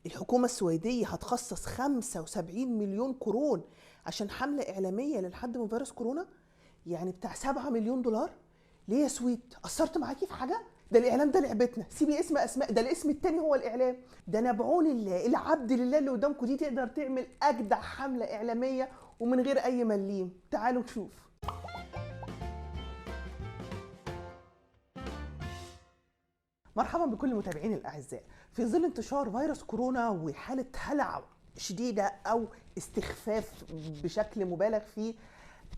الحكومة السويدية هتخصص 75 مليون كرون عشان حملة إعلامية للحد من فيروس كورونا، يعني بتاع 7 مليون دولار. ليه يا سويد؟ قصرت معاكي في حاجة؟ ده الإعلام ده لعبتنا، سيبي اسم أسماء، ده الاسم التاني هو الإعلام. ده أنا بعون الله العبد لله اللي قدامكم دي تقدر تعمل أجدع حملة إعلامية ومن غير أي مليم. تعالوا نشوف. مرحبا بكل المتابعين الاعزاء. في ظل انتشار فيروس كورونا وحاله هلع شديده او استخفاف بشكل مبالغ فيه،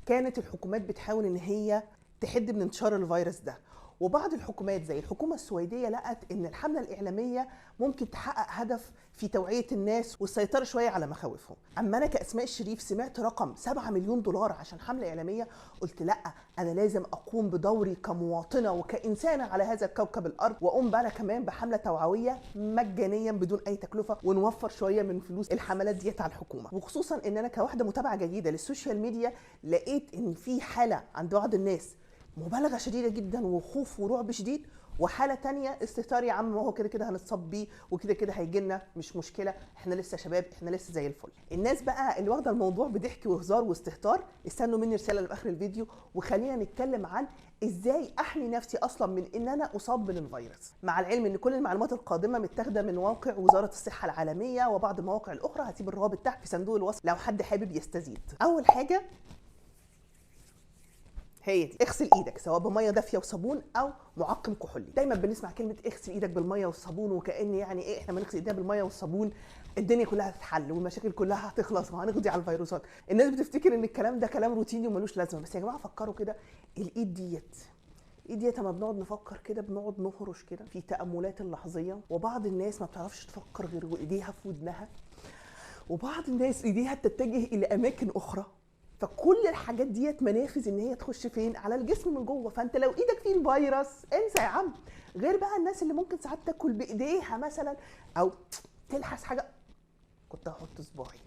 كانت الحكومات بتحاول ان هي تحد من انتشار الفيروس ده، وبعض الحكومات زي الحكومة السويدية لقت ان الحملة الإعلامية ممكن تحقق هدف في توعية الناس والسيطرة شوية على مخاوفهم. اما انا كأسماء الشريف سمعت رقم 7 مليون دولار عشان حملة إعلامية، قلت لا، انا لازم اقوم بدوري كمواطنة وكإنسانة على هذا الكوكب الارض، واقوم بقى كمان بحملة توعوية مجانيا بدون اي تكلفة، ونوفر شوية من فلوس الحملات ديت على الحكومة. وخصوصا ان انا كواحدة متابعة جيدة للسوشيال ميديا لقيت ان في حالة عند بعض الناس مبالغه شديده جدا وخوف ورعب شديد، وحاله تانية استهتار، يا عم ما هو كده كده هنتصاب بيه وكده كده هيجي لنا، مش مشكله، احنا لسه شباب، احنا لسه زي الفل. الناس بقى اللي واخده الموضوع بضحك وهزار واستهتار، استنوا مني رساله لاخر الفيديو وخلينا نتكلم عن ازاي احمي نفسي اصلا من ان انا اصاب من الفيروس، مع العلم ان كل المعلومات القادمه متاخده من موقع وزاره الصحه العالميه وبعض المواقع الاخرى. هسيب الروابط تحت في صندوق الوصف لو حد حابب يستزيد. اول حاجه هي دي، اغسل ايدك سواء بميه دافيه وصابون او معقم كحولي. دايما بنسمع كلمه اغسل ايدك بالميه والصابون، وكأن يعني ايه، احنا ما نغسل ايدينا بالميه والصابون الدنيا كلها هتتحل والمشاكل كلها هتخلص وهنقضي على الفيروسات. الناس بتفتكر ان الكلام ده كلام روتيني وملوش لازمه، بس يا جماعه فكروا كده، الايد ديت لما بنقعد نفكر كده بنقعد نهرش كده في تأملات اللحظيه، وبعض الناس ما بتعرفش تفكر غير وايديها في ودنها، وبعض الناس ايديها تتجه الى اماكن اخرى. فكل الحاجات ديت منافذ ان هي تخش فين؟ على الجسم من جوه. فانت لو ايدك فيه الفيروس انسى يا عم. غير بقى الناس اللي ممكن ساعات تاكل بايديها مثلا او تلحس حاجه. كنت هحط صباعي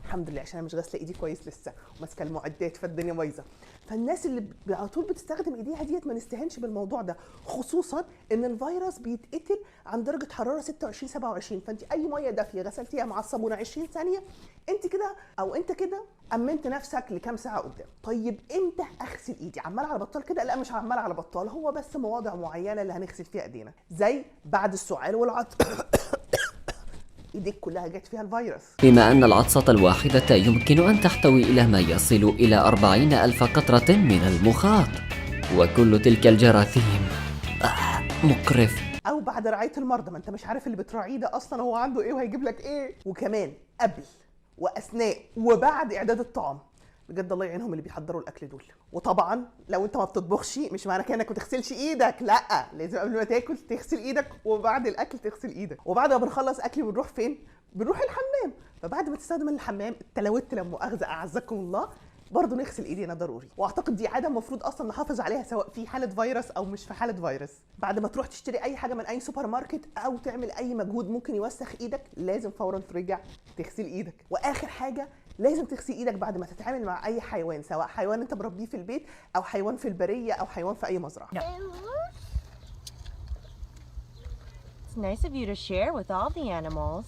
الحمد لله عشان انا مش غاسله ايدي كويس لسه وماسكه المعدات فالدنيا بايظه. فالناس اللي على طول بتستخدم ايديها ديت ما نستهنش بالموضوع ده، خصوصا ان الفيروس بيتقتل عند درجه حراره 26 27. فانت اي ميه دافيه غسلتيها مع الصابونه 20 ثانيه انت كده او انت كده امنت نفسك لكام ساعه قدام. طيب امتى اغسل ايدي؟ عمال على بطال كده؟ لا مش عمال على بطال، هو بس مواضع معينه اللي هنغسل فيها ايدينا، زي بعد السعال والعطس. ايديك كلها جت فيها الفيروس. بما أن العطسة الواحدة يمكن أن تحتوي إلى ما يصل إلى 40,000 قطرة من المخاط، وكل تلك الجراثيم مقرف. او بعد رعايه المرضى، ما انت مش عارف اللي بتراعيه ده اصلا هو عنده ايه وهيجيب لك ايه. وكمان قبل واثناء وبعد اعداد الطعام، بجد الله يعينهم اللي بيحضروا الاكل دول. وطبعا لو انت ما بتطبخش مش معنى كده انك ما تغسلش ايدك، لا، لازم قبل ما تاكل تغسل ايدك وبعد الاكل تغسل ايدك. وبعد ما بنخلص اكل بنروح فين؟ بنروح الحمام. فبعد ما تستخدم الحمام التلوت لا مؤاخذه اعزكم الله، برضه نغسل ايدينا ضروري. واعتقد دي عاده المفروض اصلا نحافظ عليها سواء في حاله فيروس او مش في حاله فيروس. بعد ما تروح تشتري اي حاجه من اي سوبر ماركت او تعمل اي مجهود ممكن يوسخ ايدك، لازم فورا ترجع تغسل ايدك. واخر حاجه لازم تغسل ايدك بعد ما تتعامل مع اي حيوان، سواء حيوان انت مربيه في البيت او حيوان في البريه او حيوان في اي مزرعه. It's nice of you to share with all the animals.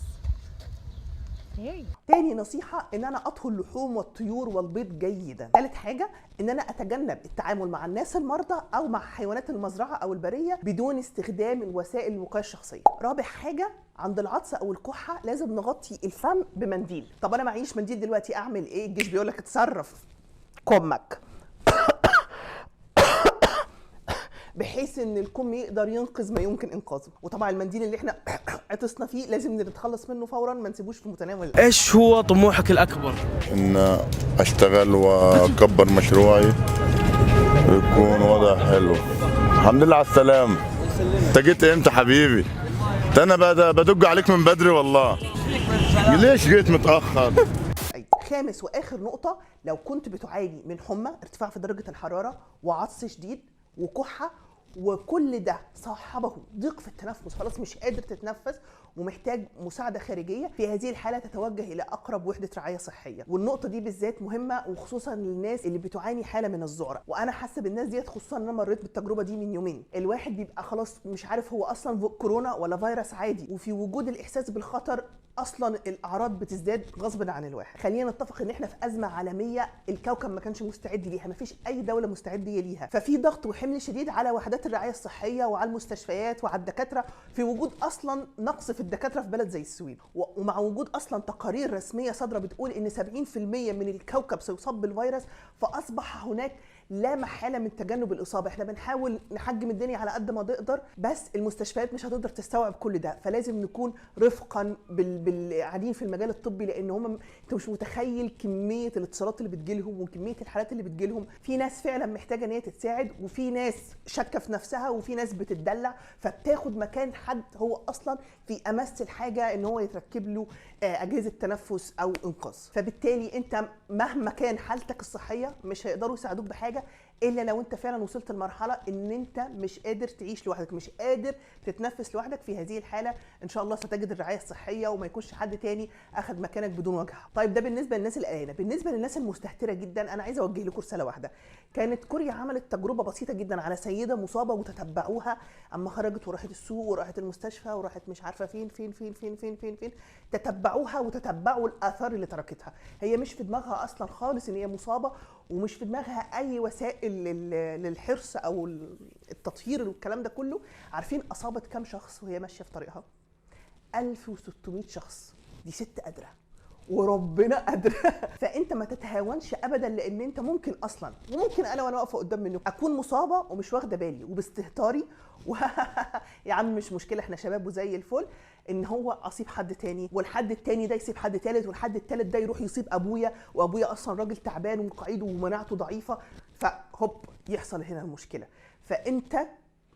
تاني نصيحة ان انا اطهي اللحوم والطيور والبيض جيدا. ثالث حاجة ان انا اتجنب التعامل مع الناس المرضى او مع حيوانات المزرعة او البرية بدون استخدام الوسائل الوقاية الشخصية. رابع حاجة عند العطس او الكحة لازم نغطي الفم بمنديل. طب انا معيش منديل دلوقتي اعمل ايه؟ الجيش بيقول لك اتصرف كمك بحيث ان الكم يقدر ينقذ ما يمكن انقاذه. وطبعا المنديل اللي احنا عطسنا فيه لازم نتخلص منه فورا، ما نسيبوش في متناول. ايش هو طموحك الاكبر؟ ان اشتغل واكبر مشروعي ويكون وضع حلو. الحمد لله على السلامة. انت جيت امتى حبيبي؟ انا بدق عليك من بدري والله. ليش جيت متاخر؟ خامس واخر نقطة، لو كنت بتعاني من حمى، ارتفاع في درجة الحرارة، وعطس شديد وكحة، وكل ده صاحبه ضيق في التنفس، خلاص مش قادر تتنفس ومحتاج مساعده خارجيه، في هذه الحاله تتوجه الى اقرب وحده رعايه صحيه. والنقطه دي بالذات مهمه وخصوصا للناس اللي بتعاني حاله من الذعر، وانا حاسه بالناس ديت خصوصا ان انا مريت بالتجربه دي من يومين. الواحد بيبقى خلاص مش عارف هو اصلا كورونا ولا فيروس عادي، وفي وجود الاحساس بالخطر اصلا الاعراض بتزداد غصب عن الواحد. خلينا نتفق ان احنا في ازمه عالميه الكوكب ما كانش مستعد ليها، ما فيش اي دوله مستعده ليها، ففي ضغط وحمل شديد على وحدات الرعايه الصحيه وعلى المستشفيات وعلى الدكاتره، في وجود اصلا نقص في الدكاتره في بلد زي السويد، ومع وجود اصلا تقارير رسميه صادره بتقول ان 70% من الكوكب سيصاب بالفيروس، فاصبح هناك لا محاله من تجنب الاصابه. احنا بنحاول نحجم الدنيا على قد ما نقدر، بس المستشفيات مش هتقدر تستوعب كل ده، فلازم نكون رفقا بالقاعدين في المجال الطبي، لان هم انت مش متخيل كميه الاتصالات اللي بتجيلهم وكميه الحالات اللي بتجيلهم. في ناس فعلا محتاجه ان هي تتساعد، وفي ناس شاكه في نفسها، وفي ناس بتتدلع فبتاخد مكان حد هو اصلا في امس الحاجه ان هو يتركب له اجهزه تنفس او انقاذ. فبالتالي انت مهما كان حالتك الصحيه مش هيقدروا يساعدوك بحاجه الا لو انت فعلا وصلت لمرحله ان انت مش قادر تعيش لوحدك، مش قادر تتنفس لوحدك. في هذه الحاله ان شاء الله ستجد الرعايه الصحيه وما يكونش حد تاني اخذ مكانك بدون وجه. طيب ده بالنسبه للناس القلقانه. بالنسبه للناس المستهتره جدا، انا عايزه اوجه لكم رساله واحده. كانت كوريا عملت تجربه بسيطه جدا على سيده مصابه وتتبعوها اما خرجت وراحت السوق وراحت المستشفى وراحت مش عارفه فين فين فين فين فين فين فين، تتبعوها وتتبعوا الاثار اللي تركتها. هي مش في دماغها اصلا خالص ان هي مصابه، ومش في دماغها اي وسائل للحرص او التطهير والكلام ده كله. عارفين اصابت كام شخص وهي ماشيه في طريقها؟ 1600 شخص. دي ست قادره وربنا قادره. فانت ما تتهاونش ابدا، لان انت ممكن اصلا، وممكن انا وانا واقفه قدام منكم اكون مصابه ومش واخده بالي وباستهتاري يا عم مش مشكله احنا شباب وزي الفل، ان هو اصيب حد تاني، والحد التاني ده يسيب حد تالت، والحد التالت ده يروح يصيب ابويا، وابويا اصلا راجل تعبان وقعيد ومناعته ضعيفه، فهوب يحصل هنا المشكله. فانت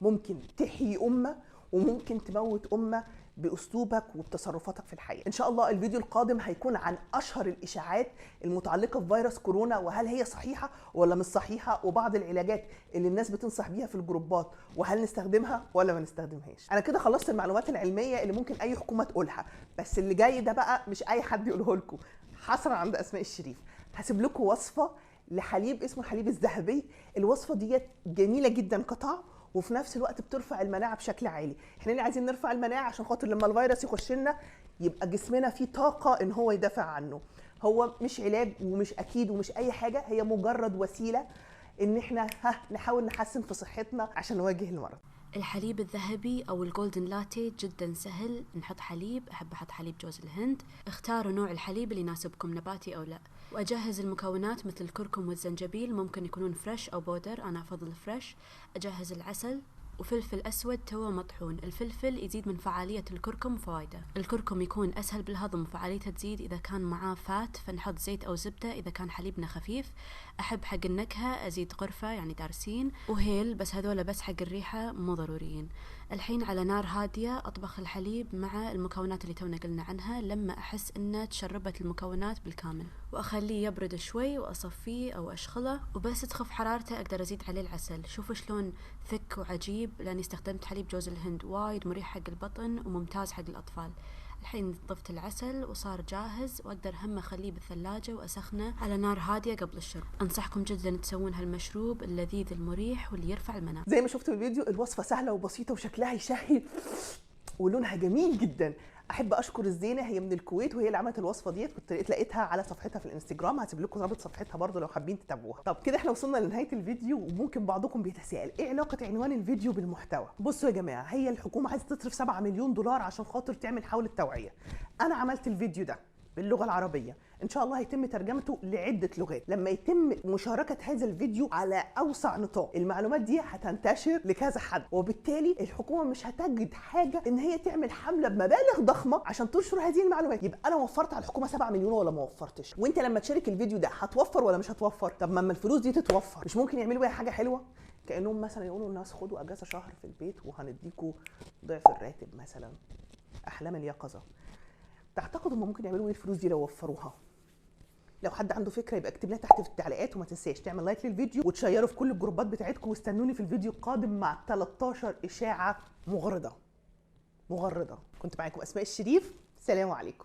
ممكن تحيي امه وممكن تموت امه باسلوبك وبتصرفاتك في الحياه. ان شاء الله الفيديو القادم هيكون عن اشهر الاشاعات المتعلقه بفيروس كورونا، وهل هي صحيحه ولا مش صحيحه، وبعض العلاجات اللي الناس بتنصح بيها في الجروبات، وهل نستخدمها ولا ما نستخدمهاش. انا كده خلصت المعلومات العلميه اللي ممكن اي حكومه تقولها، بس اللي جاي ده بقى مش اي حد يقوله لكم. حصرا عند اسماء الشريف هسيب لكم وصفه لحليب اسمه الحليب الذهبي. الوصفه ديت جميله جدا قطع، وفي نفس الوقت بترفع المناعه بشكل عالي. احنا ليه عايزين نرفع المناعه؟ عشان خاطر لما الفيروس يخش لنا يبقى جسمنا فيه طاقه ان هو يدافع عنه. هو مش علاج ومش اكيد ومش اي حاجه، هي مجرد وسيله ان احنا نحاول نحسن في صحتنا عشان نواجه المرض. الحليب الذهبي او الجولدن لاتيه جدا سهل. نحط حليب، احب احط حليب جوز الهند. اختاروا نوع الحليب اللي يناسبكم، نباتي او لا. واجهز المكونات مثل الكركم والزنجبيل، ممكن يكونون فريش او بودر، انا افضل فريش. اجهز العسل وفلفل أسود توه مطحون. الفلفل يزيد من فعالية الكركم وفوائده. الكركم يكون أسهل بالهضم، فعاليته تزيد إذا كان معاه فات، فنحط زيت أو زبدة إذا كان حليبنا خفيف. أحب حق النكهة أزيد قرفة يعني دارسين وهيل، بس هذولا بس حق الريحة مو ضروريين. الحين على نار هادية أطبخ الحليب مع المكونات اللي تونا قلنا عنها لما أحس إنه تشربت المكونات بالكامل، وأخليه يبرد شوي وأصفيه أو أشخله، وبس تخف حرارته أقدر أزيد عليه العسل. شوفوا شلون ثك وعجيب، لأني استخدمت حليب جوز الهند وايد مريح حق البطن وممتاز حق الأطفال. الحين ضفت العسل وصار جاهز، واقدر هم اخليه بالثلاجة واسخنه على نار هادية قبل الشرب. انصحكم جدا تسوون هالمشروب اللذيذ المريح واللي يرفع المناعة. زي ما شفتوا الفيديو الوصفة سهلة وبسيطة وشكلها يشهي ولونها جميل جدا. احب اشكر الزينه، هي من الكويت وهي اللي عملت الوصفه ديت، كنت لقيتها على صفحتها في الانستجرام، هسيب لكم رابط صفحتها برضو لو حابين تتابعوها. طب كده احنا وصلنا لنهايه الفيديو، وممكن بعضكم بيتساءل ايه علاقه عنوان الفيديو بالمحتوى. بصوا يا جماعه، هي الحكومه عايزه تصرف 7 مليون دولار عشان خاطر تعمل حمله توعيه. انا عملت الفيديو ده باللغه العربيه، ان شاء الله هيتم ترجمته لعده لغات. لما يتم مشاركه هذا الفيديو على اوسع نطاق، المعلومات دي هتنتشر لكذا حد، وبالتالي الحكومه مش هتجد حاجه ان هي تعمل حمله بمبالغ ضخمه عشان تنشر هذه المعلومات. يبقى انا وفرت على الحكومه 7 مليون ولا ما وفرتش؟ وانت لما تشارك الفيديو ده هتوفر ولا مش هتوفر؟ طب ما الفلوس دي تتوفر، مش ممكن يعملوا بيها حاجه حلوه؟ كانهم مثلا يقولوا للناس خدوا اجازه شهر في البيت وهنديكوا ضعف الراتب مثلا، احلام اليقظه. تعتقدوا هم ممكن يعملوا ايه الفلوس دي لو وفروها؟ لو حد عنده فكره يبقى اكتب لنا تحت في التعليقات، وما تنساش تعمل لايك للفيديو وتشيره في كل الجروبات بتاعتكم، واستنوني في الفيديو القادم مع 13 اشاعه مغرضه. كنت معاكم اسماء الشريف، سلام عليكم.